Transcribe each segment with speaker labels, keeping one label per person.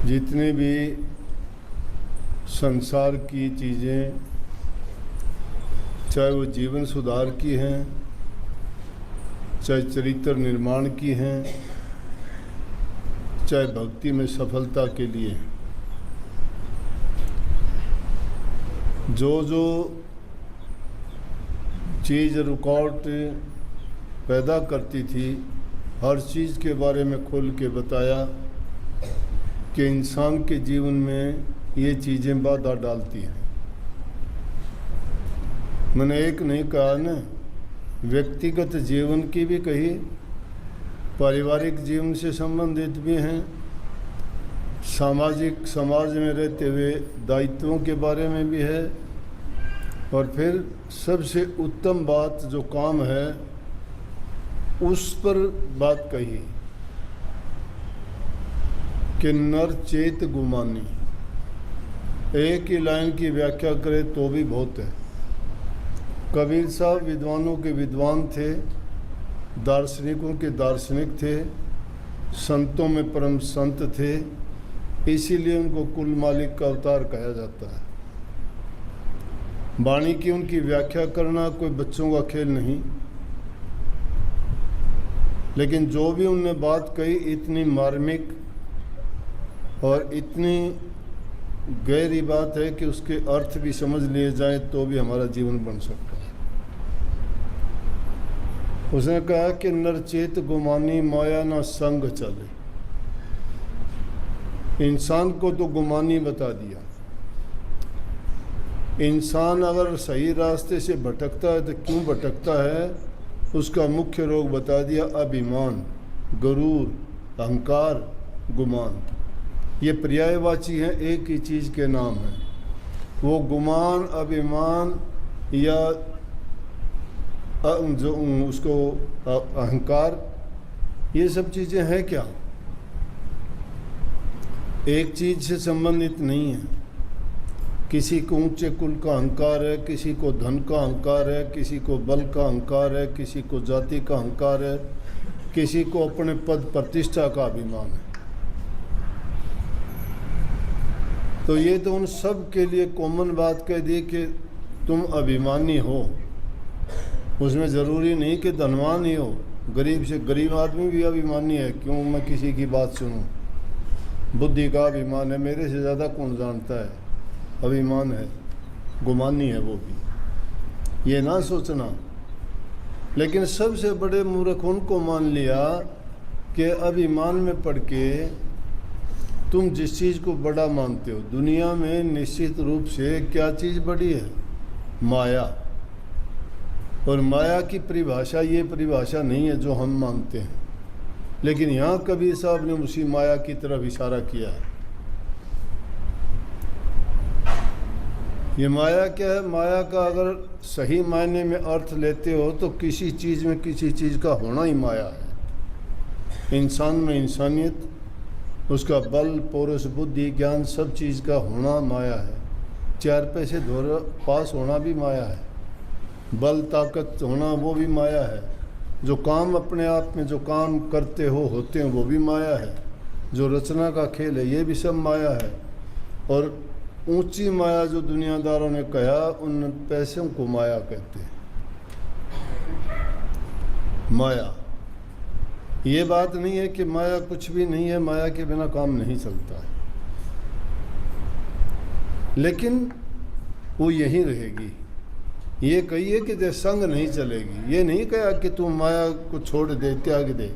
Speaker 1: जितने भी संसार की चीज़ें, चाहे वो जीवन सुधार की हैं, चाहे चरित्र निर्माण की हैं, चाहे भक्ति में सफलता के लिए, जो जो चीज़ रुकावट पैदा करती थी, हर चीज़ के बारे में खोल के बताया कि इंसान के जीवन में ये चीज़ें बाधा डालती हैं। मैंने एक नहीं कहा ना, व्यक्तिगत जीवन की भी कही, पारिवारिक जीवन से संबंधित भी हैं, सामाजिक समाज में रहते हुए दायित्वों के बारे में भी है, और फिर सबसे उत्तम बात जो काम है उस पर बात कही कि नर चेत गुमानी। एक ही लाइन की व्याख्या करें तो भी बहुत है। कबीर साहब विद्वानों के विद्वान थे, दार्शनिकों के दार्शनिक थे, संतों में परम संत थे, इसीलिए उनको कुल मालिक का अवतार कहा जाता है। वाणी की उनकी व्याख्या करना कोई बच्चों का खेल नहीं, लेकिन जो भी उनने बात कही इतनी मार्मिक और इतनी गहरी बात है कि उसके अर्थ भी समझ लिए जाए तो भी हमारा जीवन बन सकता है। उसने कहा कि नरचेत गुमानी माया ना संग चले। इंसान को तो गुमानी बता दिया। इंसान अगर सही रास्ते से भटकता है तो क्यों भटकता है, उसका मुख्य रोग बता दिया, अभिमान, गरूर, अहंकार, गुमान। ये पर्यायवाची हैं, एक ही चीज़ के नाम हैं। वो गुमान, अभिमान या जो उसको अहंकार, ये सब चीज़ें हैं क्या, एक चीज़ से संबंधित नहीं है। किसी को ऊंचे कुल का अहंकार है, किसी को धन का अहंकार है, किसी को बल का अहंकार है, किसी को जाति का अहंकार है, किसी को अपने पद प्रतिष्ठा का अभिमान है। तो ये तो उन सब के लिए कॉमन बात कह दी कि तुम अभिमानी हो। उसमें ज़रूरी नहीं कि धनवान ही हो, गरीब से गरीब आदमी भी अभिमानी है। क्यों मैं किसी की बात सुनूं? बुद्धि का अभिमान है, मेरे से ज़्यादा कौन जानता है, अभिमान है, गुमानी है वो भी, ये ना सोचना। लेकिन सबसे बड़े मूर्ख उनको मान लिया कि अभिमान में पड़ के तुम जिस चीज़ को बड़ा मानते हो, दुनिया में निश्चित रूप से क्या चीज़ बड़ी है? माया। और माया की परिभाषा ये परिभाषा नहीं है जो हम मानते हैं, लेकिन यहाँ कबीर साहब ने उसी माया की तरफ इशारा किया है। ये माया क्या है? माया का अगर सही मायने में अर्थ लेते हो तो किसी चीज़ में किसी चीज़ का होना ही माया है। इंसान में इंसानियत, उसका बल, पौरुष, बुद्धि, ज्ञान, सब चीज़ का होना माया है। चार पैसे पास होना भी माया है, बल ताकत होना वो भी माया है, जो काम अपने आप में जो काम करते हो होते हैं वो भी माया है, जो रचना का खेल है ये भी सब माया है। और ऊंची माया जो दुनियादारों ने कहा, उन पैसों को माया कहते हैं। माया, ये बात नहीं है कि माया कुछ भी नहीं है, माया के बिना काम नहीं चलता है, लेकिन वो यहीं रहेगी। ये कहिए कि जैसे संग नहीं चलेगी, ये नहीं कहा कि तू माया को छोड़ दे, त्याग दे।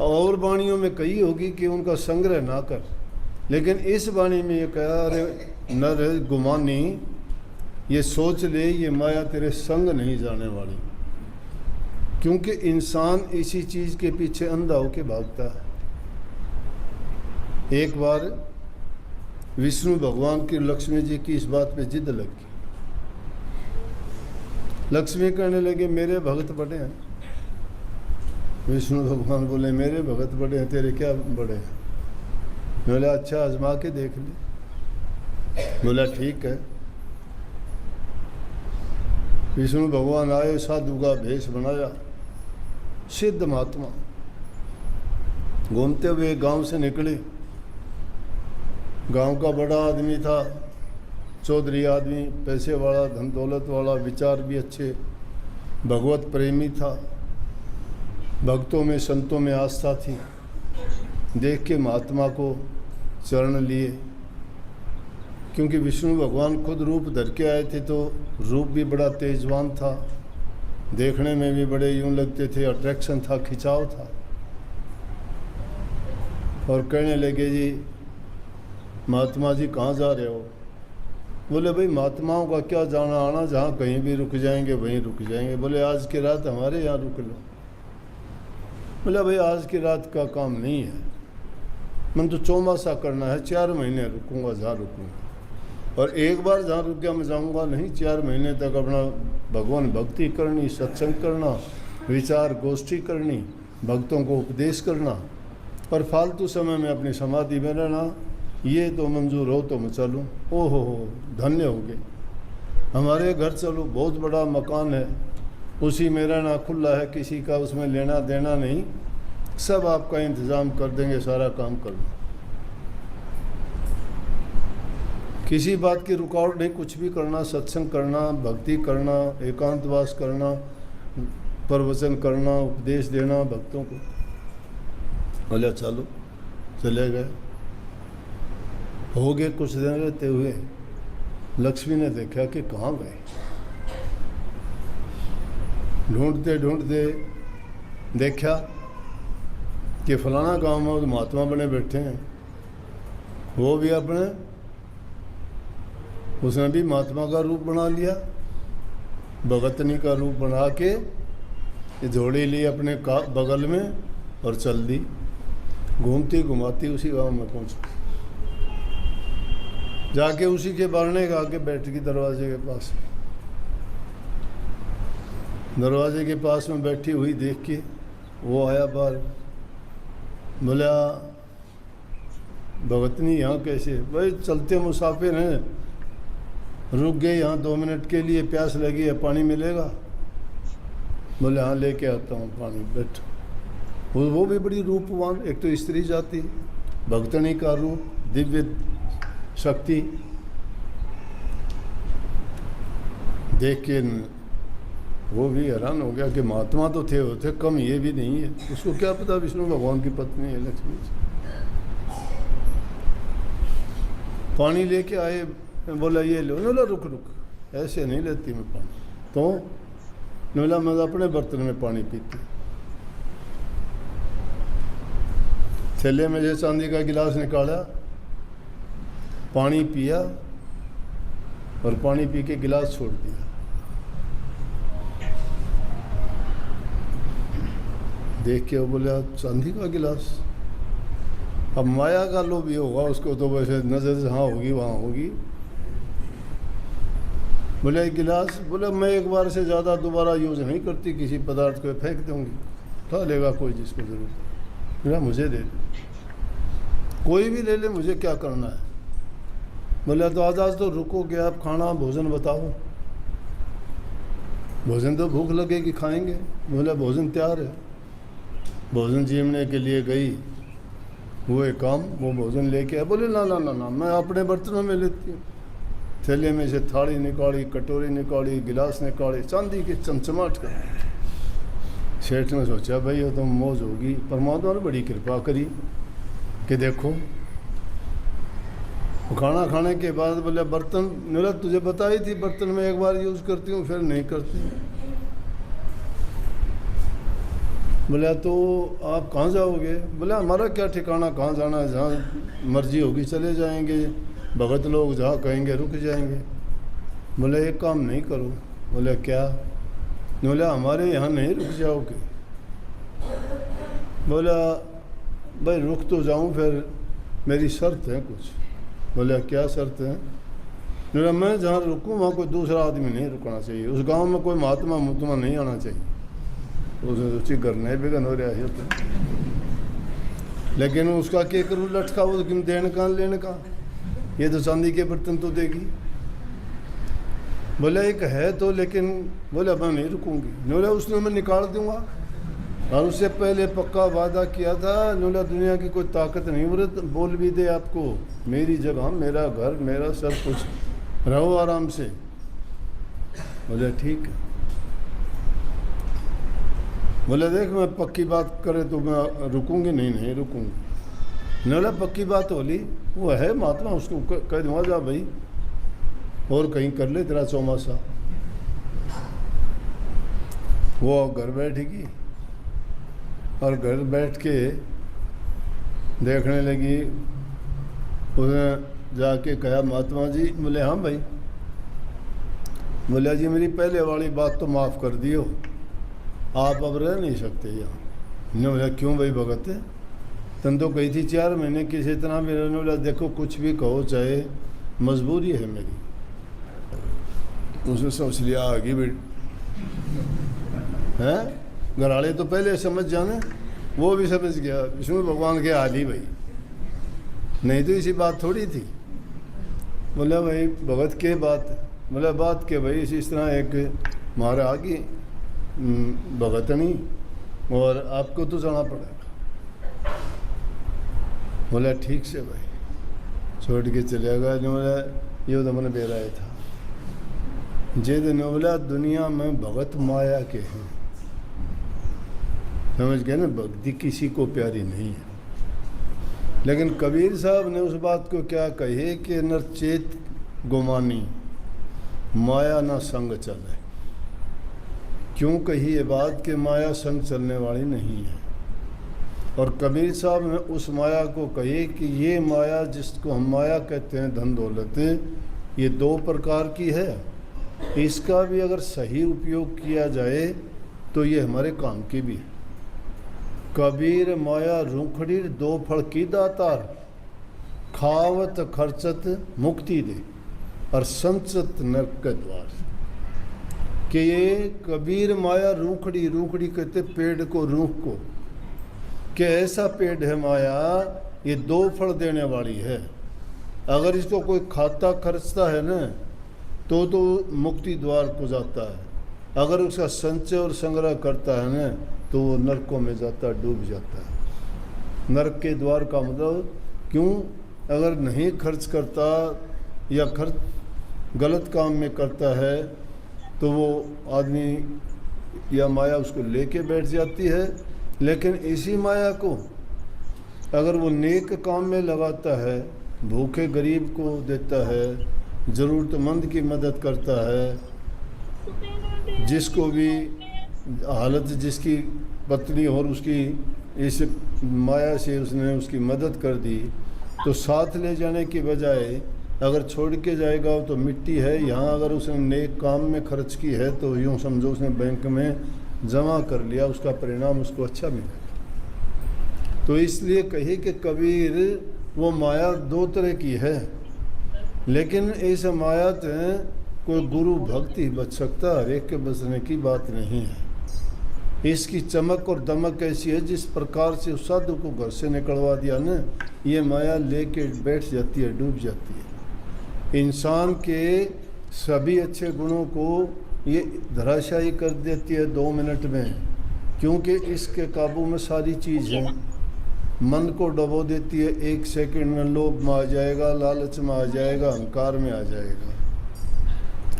Speaker 1: और वाणियों में कही होगी कि उनका संग्रह ना कर, लेकिन इस वाणी में ये कहा, अरे नर गुमानी, ये सोच ले ये माया तेरे संग नहीं जाने वाली, क्योंकि इंसान इसी चीज़ के पीछे अंधा होके भागता है। एक बार विष्णु भगवान की लक्ष्मी जी की इस बात पे जिद लगी। लक्ष्मी कहने लगे मेरे भगत बड़े हैं। विष्णु भगवान बोले मेरे भगत बड़े हैं, तेरे क्या बड़े हैं? बोला अच्छा आजमा के देख ले। बोला ठीक है। विष्णु भगवान आए, साधु का भेष बनाया, सिद्ध महात्मा, घूमते हुए गांव से निकले। गांव का बड़ा आदमी था, चौधरी आदमी, पैसे वाला, धन दौलत वाला, विचार भी अच्छे, भगवत प्रेमी था, भक्तों में संतों में आस्था थी। देख के महात्मा को चरण लिए, क्योंकि विष्णु भगवान खुद रूप धर के आए थे तो रूप भी बड़ा तेजवान था, देखने में भी बड़े यूं लगते थे, अट्रैक्शन था, खिंचाव था। और कहने लगे, जी महात्मा जी कहाँ जा रहे हो? बोले भाई महात्माओं का क्या जाना आना, जहाँ कहीं भी रुक जाएंगे वहीं रुक जाएंगे। बोले आज की रात हमारे यहाँ रुक लो। बोले भाई आज की रात का काम नहीं है, मैं तो चौमासा करना है, 4 महीने रुकूंगा जहाँ रुकूंगा। और एक बार जहाँ रुक गया मैं जाऊँगा नहीं, 4 महीने तक अपना भगवान भक्ति करनी, सत्संग करना, विचार गोष्ठी करनी, भक्तों को उपदेश करना, और फालतू समय में अपनी समाधि में रहना, ये तो मंजूर हो तो मैं चलूँ। ओहो हो, धन्य हो गए, हमारे घर चलो, बहुत बड़ा मकान है, उसी में रहना, खुला है, किसी का उसमें लेना देना नहीं, सब आपका इंतज़ाम कर देंगे, सारा काम कर लो, किसी बात की रुकावट नहीं, कुछ भी करना, सत्संग करना, भक्ति करना, एकांतवास करना, प्रवचन करना, उपदेश देना भक्तों को। बोले चलो, चले गए। हो गए कुछ दिन रहते हुए, लक्ष्मी ने देखा कि कहाँ गए। ढूंढते ढूंढते देखा कि फलाना गांव में महात्मा बने बैठे हैं, वो भी अपने, उसने भी महात्मा का रूप बना लिया, भगतनी का रूप बना के जोड़ी ली अपने बगल में और चल दी। घूमती घुमाती उसी गांव में पहुंची, जाके उसी के बारने का आके बैठ गई दरवाजे के पास। दरवाजे के पास में बैठी हुई देख के वो आया बाहर। बोला भगतनी यहाँ कैसे? भाई चलते मुसाफिर हैं, रुक गए यहाँ 2 मिनट के लिए, प्यास लगी है, पानी मिलेगा? बोले हाँ लेके आता हूँ पानी, बैठो। वो भी बड़ी रूपवान, एक तो स्त्री जाति, भगतनी का रूप, दिव्य शक्ति देख के वो भी हैरान हो गया कि महात्मा तो थे, वो थे कम, ये भी नहीं है। उसको क्या पता विष्णु भगवान की पत्नी है लक्ष्मी। पानी लेके आए, बोला ये लो। बोला रुक रुक, ऐसे नहीं लेती मैं पानी। तो बोला मैं अपने बर्तन में पानी पीती। थैले में से चांदी का गिलास निकाला, पानी पिया और पानी पी के गिलास छोड़ दिया। देख के वो बोले चांदी का गिलास, अब माया का लोभ ये होगा उसको, तो वैसे नजर जहाँ होगी वहाँ होगी। बोले एक गिलास, बोले मैं एक बार से ज़्यादा दोबारा यूज़ नहीं करती, किसी पदार्थ को फेंक दूँगी, उठा लेगा कोई जिसको जरूरत। बोला मुझे दे दे, कोई भी ले ले, मुझे क्या करना है। बोले तो आज तो रुकोगे आप, खाना भोजन बताओ। भोजन तो भूख लगेगी, खाएंगे। बोले भोजन तैयार है। भोजन जीवने के लिए गई, वो एक काम, वो भोजन लेके आए। बोले ना ना ना ना, मैं अपने बर्तनों में लेती हूँ। थैले में से थाली निकाली, कटोरी निकाली, गिलास निकाले, चांदी के चमचमाट कर। सेठ ने सोचा भाई ये तो मौज होगी। परमात्मा ने बड़ी कृपा करी कि देखो, खाना खाने के बाद बोले बर्तन, बोला तुझे बताई थी बर्तन में एक बार यूज़ करती हूँ फिर नहीं करती। बोला तो आप कहाँ जाओगे? बोला हमारा क्या ठिकाना, कहाँ जाना है, जहाँ मर्जी होगी चले जाएंगे, भगत लोग जहाँ कहेंगे रुक जाएंगे। बोले एक काम नहीं करो। बोले क्या? बोला हमारे यहाँ नहीं रुक जाओगे। बोला भाई रुक तो जाऊँ, फिर मेरी शर्त है कुछ। बोले क्या शर्त है? बोला मैं जहाँ रुकूँ वहाँ कोई दूसरा आदमी नहीं रुकना चाहिए, उस गांव में कोई महात्मा मुत्मा नहीं आना चाहिए। उसने सोची करने बेगन हो रहा है तो, लेकिन उसका क्या करूँ लटका, वो देने का लेने का, ये तो चांदी के बर्तन तो देगी। बोले एक है तो, लेकिन बोले मैं नहीं रुकूंगी। बोले उसने मैं निकाल दूंगा। और उससे पहले पक्का वादा किया था, बोला दुनिया की कोई ताकत नहीं बोल भी दे आपको, मेरी जगह, मेरा घर, मेरा सब कुछ, रहो आराम से। बोले ठीक है। बोले देख मैं पक्की बात करे तो मैं रुकूंगी, नहीं रुकूंगी। बोला पक्की बात होली, वो है महात्मा, उसको कह दूँगा जा भाई और कहीं कर ले तेरा चौमासा। वो घर बैठेगी और घर बैठ के देखने लगी। उसने जाके कहा महात्मा जी, बोले हाँ भाई। बोले जी मेरी पहले वाली बात तो माफ़ कर दियो, आप अब रह नहीं सकते यहाँ। ने बोला क्यों भाई भगत, तुम तो कही थी 4 महीने किसी इतना भी रहने। बोला देखो कुछ भी कहो, चाहे मजबूरी है मेरी। उसने सोच लिया आगे भी हैं, घराले तो पहले समझ जाने, वो भी समझ गया विष्णु भगवान के हाल ही भाई, नहीं तो इसी बात थोड़ी थी। बोला भाई भगत के बात, बोला बात के भाई इस तरह एक हमारा आगे भगत नहीं और आपको तो जाना पड़ेगा। बोला ठीक से भाई, छोड़ के चले गया। बोला ये तो मैंने बेराया था जे दिन। बोला दुनिया में भगत माया के हैं, समझ गए ना, भक्ति किसी को प्यारी नहीं है। लेकिन कबीर साहब ने उस बात को क्या कहे कि नरचेत गुमानी माया ना संग चले। क्यों कही ये बात कि माया संग चलने वाली नहीं है। और कबीर साहब ने उस माया को कहे कि ये माया जिसको हम माया कहते हैं, धन दौलत, ये 2 प्रकार की है। इसका भी अगर सही उपयोग किया जाए तो ये हमारे काम की भी है। कबीर माया रूखड़ी 2 फल की दातार, खावत खर्चत मुक्ति दे और संचत नरक के द्वार। कि ये कबीर माया रूखड़ी, रूखड़ी कहते पेड़ को, रूख को, कि ऐसा पेड़ है माया, ये 2 फल देने वाली है। अगर इसको कोई खाता खर्चता है ना तो मुक्ति द्वार को जाता है, अगर उसका संचय और संग्रह करता है ना तो वो नरकों में जाता है, डूब जाता है। नरक के द्वार का मतलब क्यों, अगर नहीं खर्च करता या खर्च गलत काम में करता है तो वो आदमी या माया उसको लेके बैठ जाती है। लेकिन इसी माया को अगर वो नेक काम में लगाता है, भूखे गरीब को देता है, ज़रूरतमंद की मदद करता है, जिसको भी हालत जिसकी पत्नी और उसकी इस माया से उसने उसकी मदद कर दी, तो साथ ले जाने की बजाय अगर छोड़ के जाएगा तो मिट्टी है। यहाँ अगर उसने नेक काम में खर्च की है तो यूँ समझो उसने बैंक में जमा कर लिया, उसका परिणाम उसको अच्छा मिलेगा। तो इसलिए कही कि कबीर वो माया 2 तरह की है, लेकिन इस माया से कोई गुरु भक्ति बच सकता, हर एक के बचने की बात नहीं है। इसकी चमक और दमक ऐसी है, जिस प्रकार से उस साधु को घर से निकलवा दिया ना, ये माया लेके बैठ जाती है, डूब जाती है। इंसान के सभी अच्छे गुणों को ये धराशायी कर देती है 2 मिनट में, क्योंकि इसके काबू में सारी चीज़ है। मन को डबो देती है, 1 सेकंड में लोभ में आ जाएगा, लालच में आ जाएगा, अहंकार में आ जाएगा।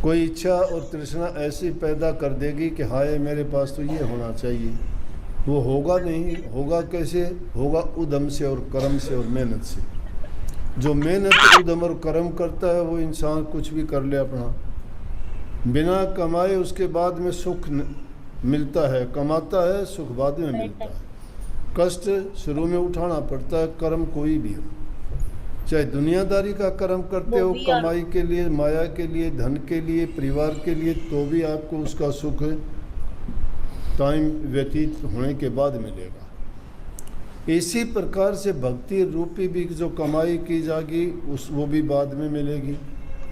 Speaker 1: कोई इच्छा और तृष्णा ऐसी पैदा कर देगी कि हाय मेरे पास तो ये होना चाहिए, वो होगा नहीं। होगा कैसे? होगा उद्यम से और कर्म से और मेहनत से। जो मेहनत, उद्यम और कर्म करता है वो इंसान कुछ भी कर ले अपना, बिना कमाए उसके बाद में सुख मिलता है, कमाता है सुख बाद में मिलता है। कष्ट शुरू में उठाना पड़ता है, कर्म कोई भी हो, चाहे दुनियादारी का कर्म करते हो, कमाई के लिए, माया के लिए, धन के लिए, परिवार के लिए, तो भी आपको उसका सुख टाइम व्यतीत होने के बाद मिलेगा। इसी प्रकार से भक्ति रूपी भी जो कमाई की जाएगी वो भी बाद में मिलेगी।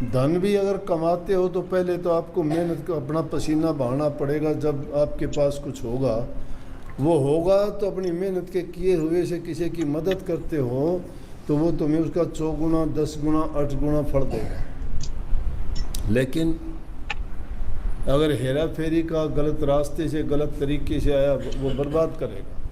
Speaker 1: धन भी अगर कमाते हो तो पहले तो आपको मेहनत का अपना पसीना बहाना पड़ेगा। जब आपके पास कुछ होगा, वो होगा तो अपनी मेहनत के किए हुए से किसी की मदद करते हो तो वो तुम्हें उसका 4 गुना, 10 गुना, 8 गुना फल देगा। लेकिन अगर हेरा फेरी का गलत रास्ते से गलत तरीके से आया वो बर्बाद करेगा।